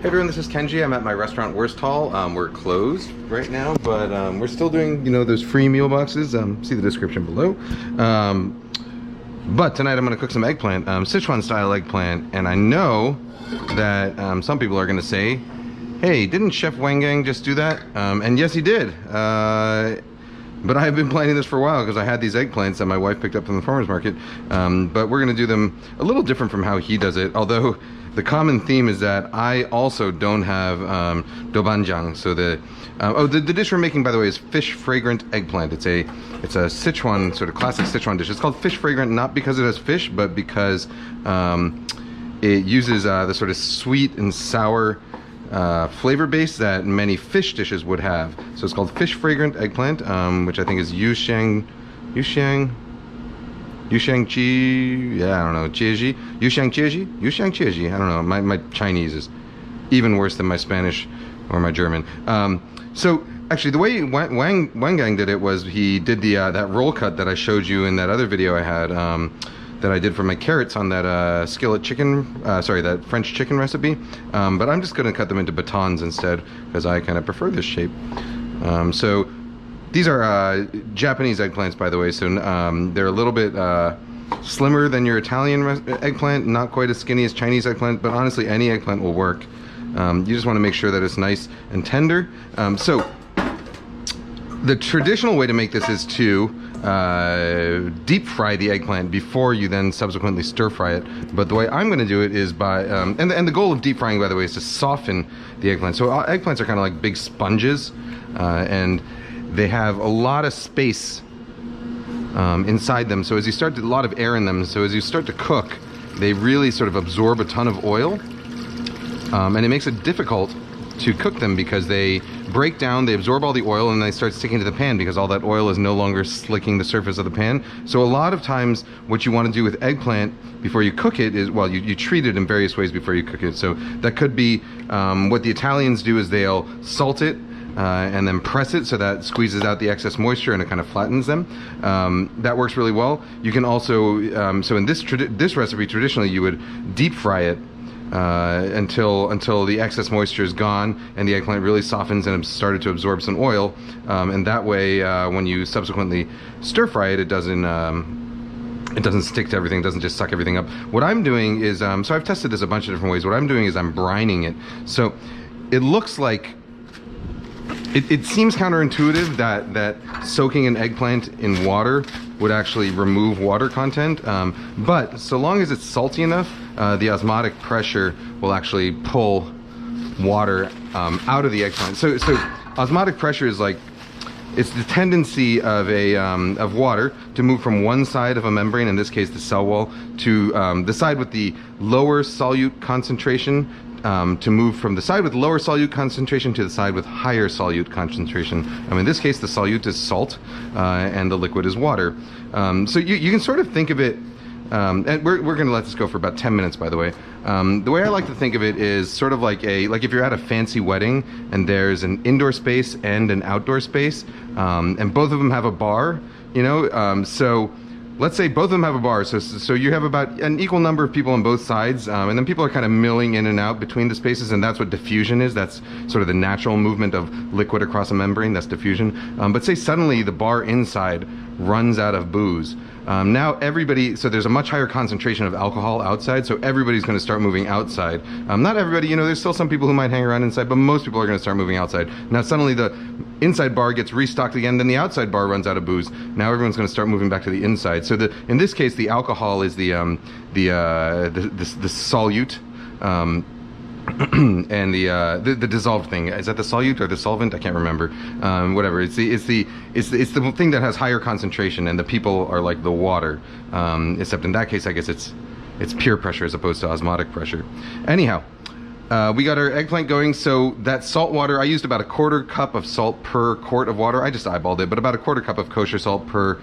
Hey everyone, this is Kenji. I'm at my restaurant Wursthall. We're closed right now, but we're still doing, those free meal boxes. See the description below. But tonight I'm going to cook some eggplant, Sichuan-Style eggplant, and I know that some people are going to say, hey, didn't Chef Wang just do that? And yes, he did. But I have been planning this for a while because I had these eggplants that my wife picked up from the farmer's market. But we're going to do them a little different from how he does it, although the common theme is that I also don't have dobanjiang. So the dish we're making, by the way, is fish fragrant eggplant. It's a Sichuan, sort of classic Sichuan dish. It's called fish fragrant not because it has fish, but because it uses the sort of sweet and sour flavor base that many fish dishes would have. So it's called fish fragrant eggplant, which I think is Xiang Chi, yeah, I don't know, Jieji, Xiang, I don't know, my Chinese is even worse than my Spanish or my German. So actually the way Wang Gang did it was he did that roll cut that I showed you in that other video I had, that I did for my carrots on that skillet chicken, that French chicken recipe. But I'm just gonna cut them into batons instead, because I kind of prefer this shape. So these are Japanese eggplants, by the way, so they're a little bit slimmer than your Italian eggplant, not quite as skinny as Chinese eggplant, but honestly any eggplant will work. You just want to make sure that it's nice and tender. So the traditional way to make this is to deep fry the eggplant before you then subsequently stir fry it. But the way I'm going to do it is by, and the goal of deep frying, by the way, is to soften the eggplant. So eggplants are kind of like big sponges, and they have a lot of space inside them. So as you start to, a lot of air in them. So as you start to cook, they really sort of absorb a ton of oil, and it makes it difficult to cook them because they break down, they absorb all the oil, and they start sticking to the pan because all that oil is no longer slicking the surface of the pan. So a lot of times what you want to do with eggplant before you cook it is, well, you treat it in various ways before you cook it. So that could be, what the Italians do is they'll salt it, and then press it so that squeezes out the excess moisture and it kind of flattens them. That works really well. You can also, so in this recipe, traditionally you would deep fry it until the excess moisture is gone and the eggplant really softens and has started to absorb some oil. And that way, when you subsequently stir fry it, it doesn't stick to everything, it doesn't just suck everything up. What I'm doing is, so I've tested this a bunch of different ways. What I'm doing is I'm brining it. So it looks like, it seems counterintuitive that soaking an eggplant in water would actually remove water content, but so long as it's salty enough, the osmotic pressure will actually pull water out of the eggplant. So osmotic pressure is like, it's the tendency of water to move from one side of a membrane, in this case the cell wall, to the side with the lower solute concentration, to move from the side with lower solute concentration to the side with higher solute concentration. In this case, the solute is salt, and the liquid is water. So you can sort of think of it, and we're going to let this go for about 10 minutes, by the way. The way I like to think of it is sort of like if you're at a fancy wedding and there's an indoor space and an outdoor space, and both of them have a bar, so let's say both of them have a bar, so you have about an equal number of people on both sides, and then people are kind of milling in and out between the spaces, and that's what diffusion is. That's sort of the natural movement of liquid across a membrane, that's diffusion. But say suddenly the bar inside runs out of booze. Now everybody, so there's a much higher concentration of alcohol outside, so everybody's going to start moving outside. Not everybody, there's still some people who might hang around inside, but most people are going to start moving outside. Now suddenly the inside bar gets restocked again, then the outside bar runs out of booze. Now everyone's going to start moving back to the inside. So in this case, the alcohol is the solute, and the dissolved thing. Is that the solute or the solvent? I can't remember. Whatever. It's the thing that has higher concentration, and the people are like the water. Except in that case, I guess it's pure pressure as opposed to osmotic pressure. Anyhow, we got our eggplant going. So that salt water, I used about a 1/4 cup of salt per quart of water. I just eyeballed it, but about a 1/4 cup of kosher salt per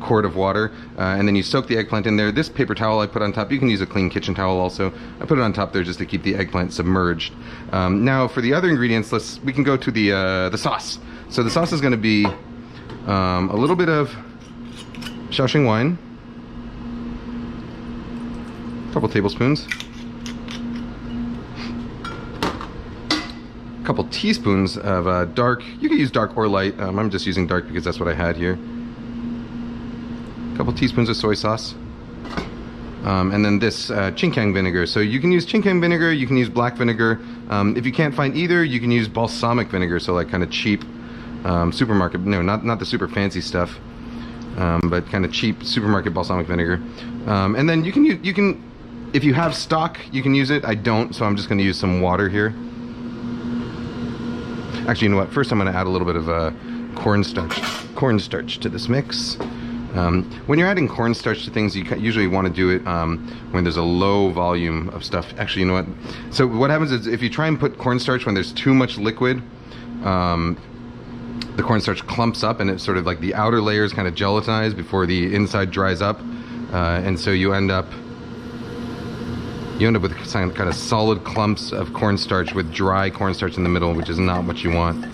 quart of water. And then you soak the eggplant in there. This paper towel I put on top, you can use a clean kitchen towel also. I put it on top there just to keep the eggplant submerged. Now for the other ingredients, we can go to the sauce. So the sauce is going to be a little bit of Shaoxing wine, a couple tablespoons. couple teaspoons of dark. You can use dark or light. I'm just using dark because that's what I had here. A couple teaspoons of soy sauce. And then this Xiang vinegar. So you can use Xiang vinegar, you can use black vinegar. If you can't find either, you can use balsamic vinegar, so like kind of cheap supermarket, no, not the super fancy stuff, but kind of cheap supermarket balsamic vinegar. And then you can, if you have stock, you can use it. I don't, so I'm just going to use some water here. Actually, you know what? First, I'm going to add a little bit of cornstarch to this mix. When you're adding cornstarch to things, you usually want to do it when there's a low volume of stuff. Actually, you know what? So what happens is if you try and put cornstarch when there's too much liquid, the cornstarch clumps up and it's sort of like the outer layer is kind of gelatinized before the inside dries up, and so you end up with kind of solid clumps of cornstarch with dry cornstarch in the middle, which is not what you want.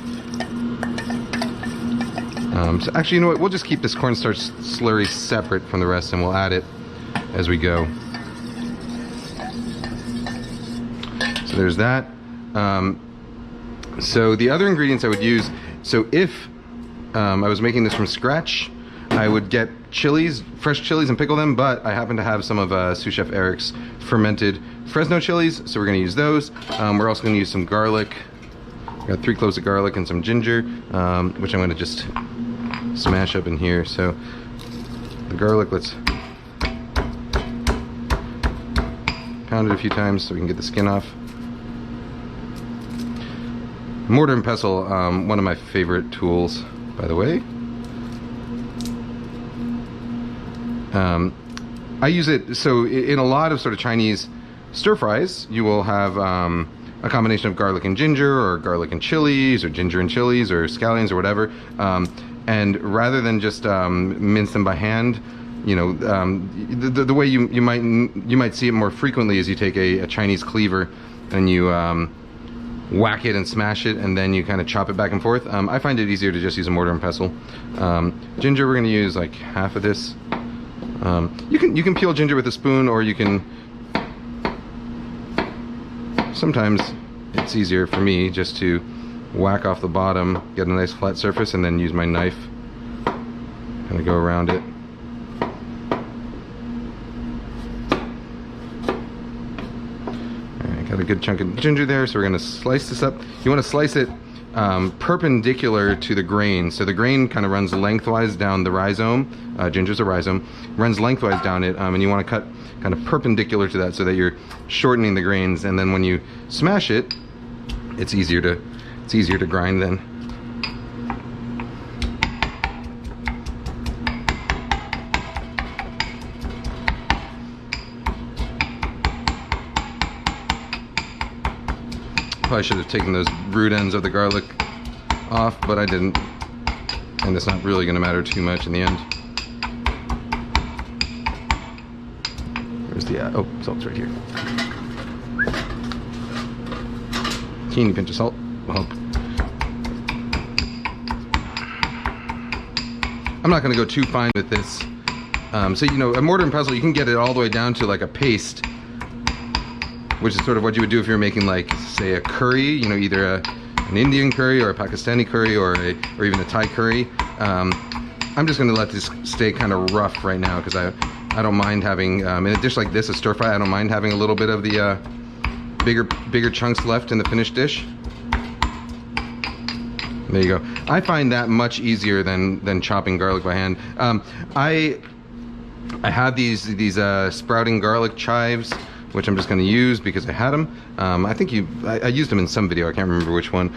So actually, you know what? We'll just keep this cornstarch slurry separate from the rest, and we'll add it as we go. So there's that. So the other ingredients I would use, so if I was making this from scratch, I would get chilies, fresh chilies, and pickle them, but I happen to have some of Sous Chef Eric's fermented Fresno chilies, so we're going to use those. We're also going to use some garlic. Got 3 cloves of garlic and some ginger, which I'm going to just smash up in here. So the garlic, let's pound it a few times so we can get the skin off. Mortar and pestle, one of my favorite tools, by the way. I use it, so in a lot of sort of Chinese stir fries, you will have a combination of garlic and ginger, or garlic and chilies, or ginger and chilies, or scallions, or whatever. And rather than just mince them by hand, you know, the way you might see it more frequently is you take a Chinese cleaver and you whack it and smash it, and then you kind of chop it back and forth. I find it easier to just use a mortar and pestle. Ginger, we're going to use like half of this. You can peel ginger with a spoon, or you can. Sometimes it's easier for me just to whack off the bottom, get a nice flat surface, and then use my knife, kind of go around it. Alright, got a good chunk of ginger there, so we're going to slice this up. You want to slice it perpendicular to the grain, so the grain kind of runs lengthwise down the rhizome. Ginger's a rhizome, runs lengthwise down it, and you want to cut kind of perpendicular to that so that you're shortening the grains, and then when you smash it, it's easier to grind then. Probably should have taken those root ends of the garlic off, but I didn't, and it's not really going to matter too much in the end. Where's the oh, salt's right here. Teeny pinch of salt will help. I'm not going to go too fine with this. So, you know, a mortar and pestle, you can get it all the way down to like a paste, which is sort of what you would do if you're making, like, say, a curry, you know, either an Indian curry or a Pakistani curry or even a Thai curry. I'm just going to let this stay kind of rough right now because I don't mind having, in a dish like this, a stir fry, I don't mind having a little bit of the bigger chunks left in the finished dish. There you go. I find that much easier than chopping garlic by hand. I have these sprouting garlic chives, which I'm just going to use because I had them. I think I used them in some video. I can't remember which one.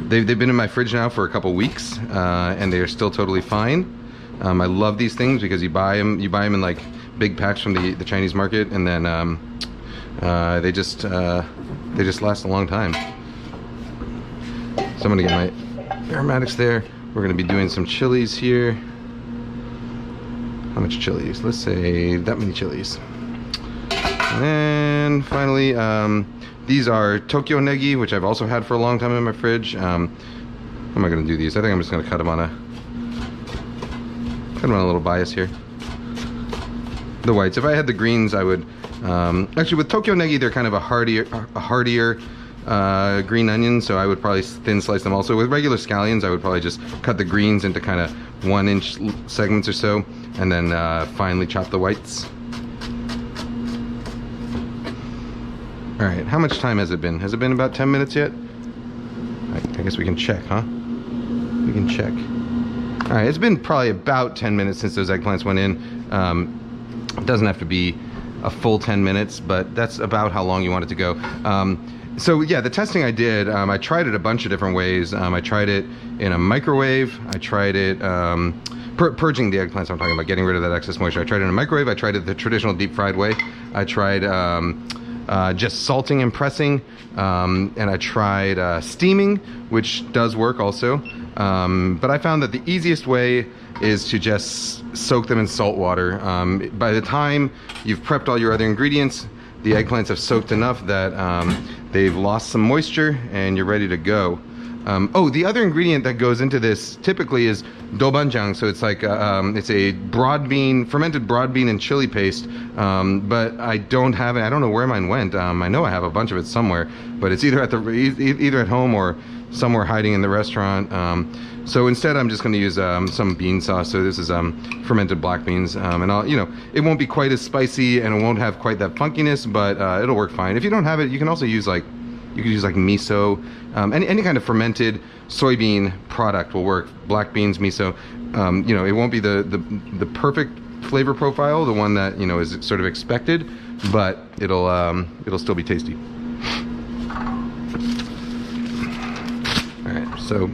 They've been in my fridge now for a couple weeks, and they are still totally fine. I love these things because you buy them in like big packs from the Chinese market, and then they just last a long time. So I'm gonna get my aromatics there. We're gonna be doing some chilies here. How much chilies? Let's say that many chilies. And finally, these are Tokyo negi, which I've also had for a long time in my fridge. How am I going to do these? I think I'm just going to cut them on a little bias here. The whites. If I had the greens, I would. Actually, with Tokyo negi, they're kind of a hardier green onions, so I would probably thin slice them also. With regular scallions, I would probably just cut the greens into kind of 1-inch segments or so, and then finely chop the whites. All right, how much time has it been? Has it been about 10 minutes yet? I guess we can check, huh? We can check. All right, it's been probably about 10 minutes since those eggplants went in. It doesn't have to be a full 10 minutes, but that's about how long you want it to go. So yeah, the testing I did, I tried it a bunch of different ways. I tried it in a microwave. I tried it, purging the eggplants I'm talking about, getting rid of that excess moisture. I tried it in a microwave. I tried it the traditional deep fried way. I tried just salting and pressing, and I tried steaming, which does work also. But I found that the easiest way is to just soak them in salt water. By the time you've prepped all your other ingredients, the eggplants have soaked enough that they've lost some moisture and you're ready to go. Oh, the other ingredient that goes into this typically is doubanjiang. So it's like it's a fermented broad bean and chili paste. But I don't have it. I don't know where mine went. I know I have a bunch of it somewhere, but it's either at home or somewhere hiding in the restaurant. So instead, I'm just going to use some bean sauce. So this is fermented black beans, and it won't be quite as spicy and it won't have quite that funkiness, but it'll work fine. If you don't have it, you can also use like miso. Any kind of fermented soybean product will work. Black beans, miso. It won't be the perfect flavor profile, the one that is sort of expected, but it'll still be tasty. All right, so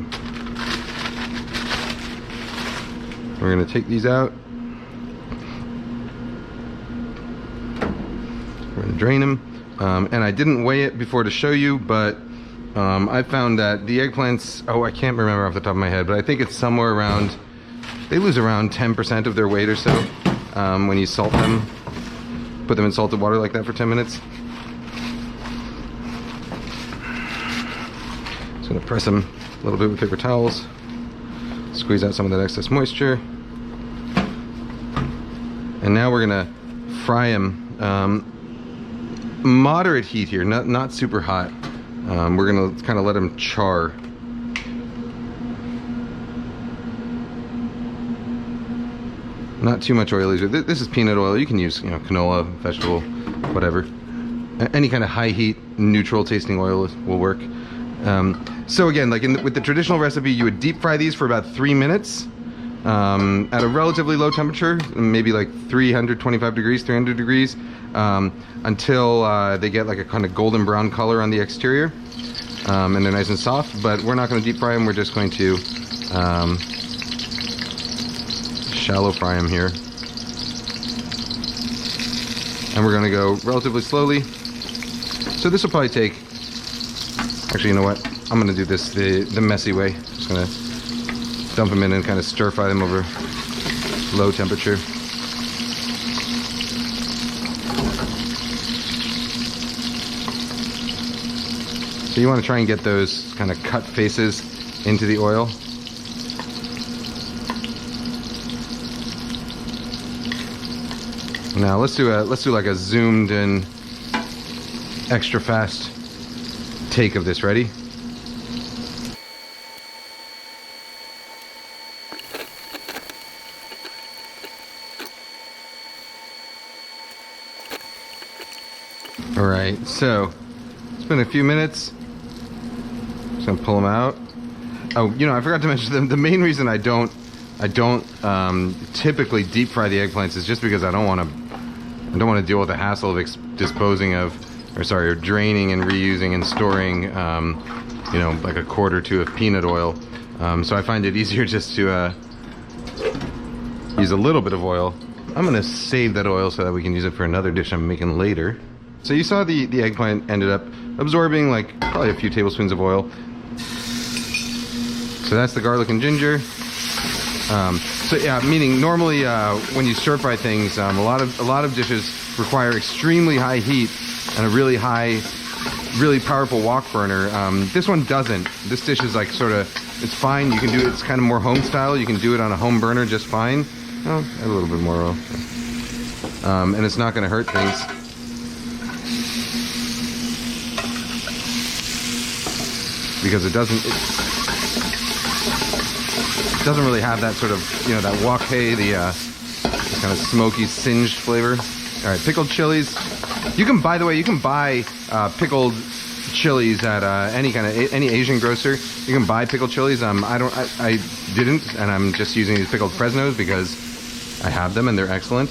we're gonna take these out. We're gonna drain them, and I didn't weigh it before to show you, but I found that the eggplants, I can't remember off the top of my head, but I think it's somewhere around, they lose around 10% of their weight or so when you salt them, put them in salted water like that for 10 minutes. Just gonna press them a little bit with paper towels, squeeze out some of that excess moisture. And now we're gonna fry them. Moderate heat here, not super hot. We're gonna kind of let them char. Not too much oil either. This is peanut oil. You can use canola, vegetable, whatever. Any kind of high heat, neutral tasting oil will work. So again, like with the traditional recipe, you would deep fry these for about 3 minutes at a relatively low temperature, maybe like 325 degrees, 300 degrees, until they get like a kind of golden brown color on the exterior, and they're nice and soft. But we're not going to deep fry them. We're just going to shallow fry them here, and we're going to go relatively slowly. So this will probably take, actually, you know what, I'm going to do this the messy way. Just going to dump them in and kind of stir fry them over low temperature. So you want to try and get those kind of cut faces into the oil. Now let's do like a zoomed in, extra fast take of this. Ready? All right, so it's been a few minutes. Just gonna pull them out. Oh, I forgot to mention the main reason I don't typically deep fry the eggplants is just because I don't want to deal with the hassle of disposing of, or draining and reusing and storing, like a quart or two of peanut oil. So I find it easier just to use a little bit of oil. I'm gonna save that oil so that we can use it for another dish I'm making later. So you saw the eggplant ended up absorbing like probably a few tablespoons of oil. So that's the garlic and ginger. So yeah, meaning normally when you stir fry things, a lot of dishes require extremely high heat and a really high, really powerful wok burner. This one doesn't. This dish is like it's fine. You can do it. It's kind of more home style. You can do it on a home burner just fine. Oh, add a little bit more oil, and it's not going to hurt things. because it doesn't really have that sort of, you know, that wok hei, the kind of smoky, singed flavor. All right, pickled chilies. You can, by the way, you can buy pickled chilies at any Asian grocer. You can buy pickled chilies. I didn't, and I'm just using these pickled Fresnos because I have them and they're excellent.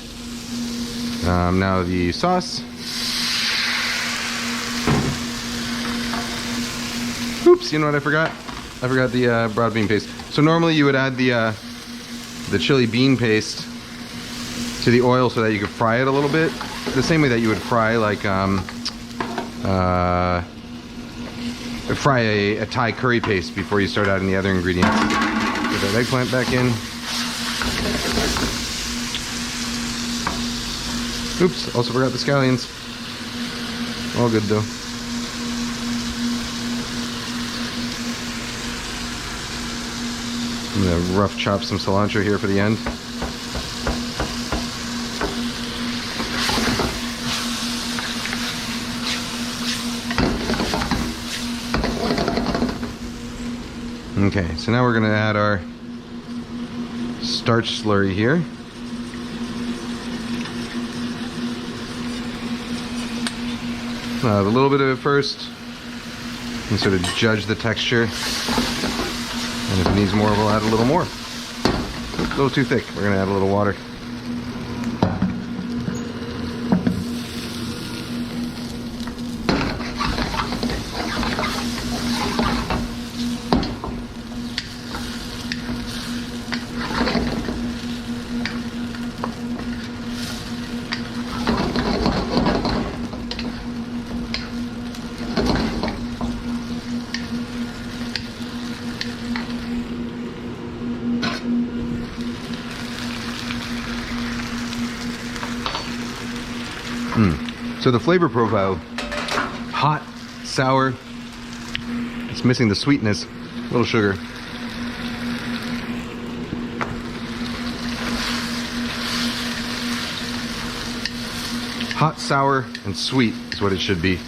Now the sauce. Oops, you know what I forgot? I forgot the broad bean paste. So normally you would add the chili bean paste to the oil so that you could fry it a little bit, the same way that you would fry like fry a Thai curry paste before you start adding the other ingredients. Put that eggplant back in. Oops, also forgot the scallions. All good though. I'm gonna rough chop some cilantro here for the end. Okay, so now we're gonna add our starch slurry here. A little bit of it first, and sort of judge the texture. And if it needs more, we'll add a little more. A little too thick. We're gonna add a little water. So the flavor profile, hot, sour, it's missing the sweetness, a little sugar. Hot, sour, and sweet is what it should be.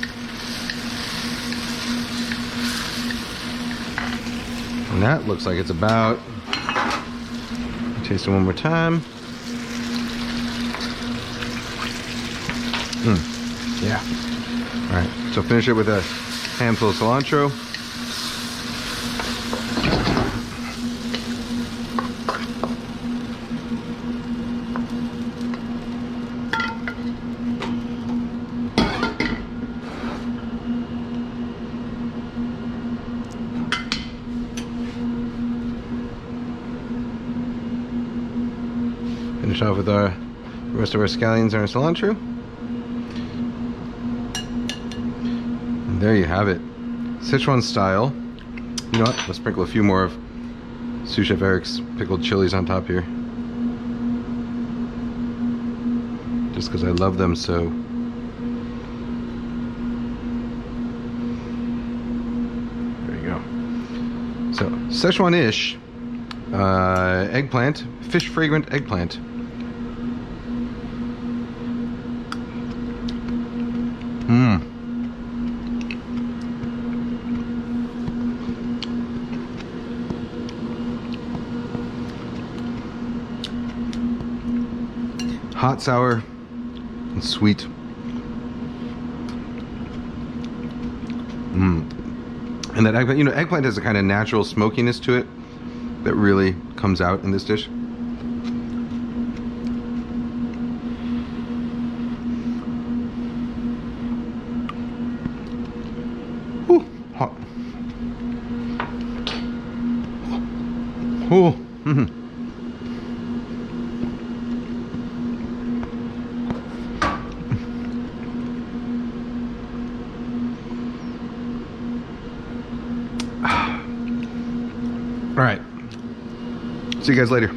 And that looks like it's about, taste it one more time. Yeah. All right, so finish it with a handful of cilantro. Finish off with the rest of our scallions and our cilantro. There you have it, Sichuan-Style. You know what? Let's sprinkle a few more of Sous Chef Eric's pickled chilies on top here, just because I love them so. There you go. So Szechuan-ish eggplant, fish fragrant eggplant. Hot, sour, and sweet. And that eggplant, you know, eggplant has a kind of natural smokiness to it that really comes out in this dish. Ooh, hot. Ooh. All right. See you guys later.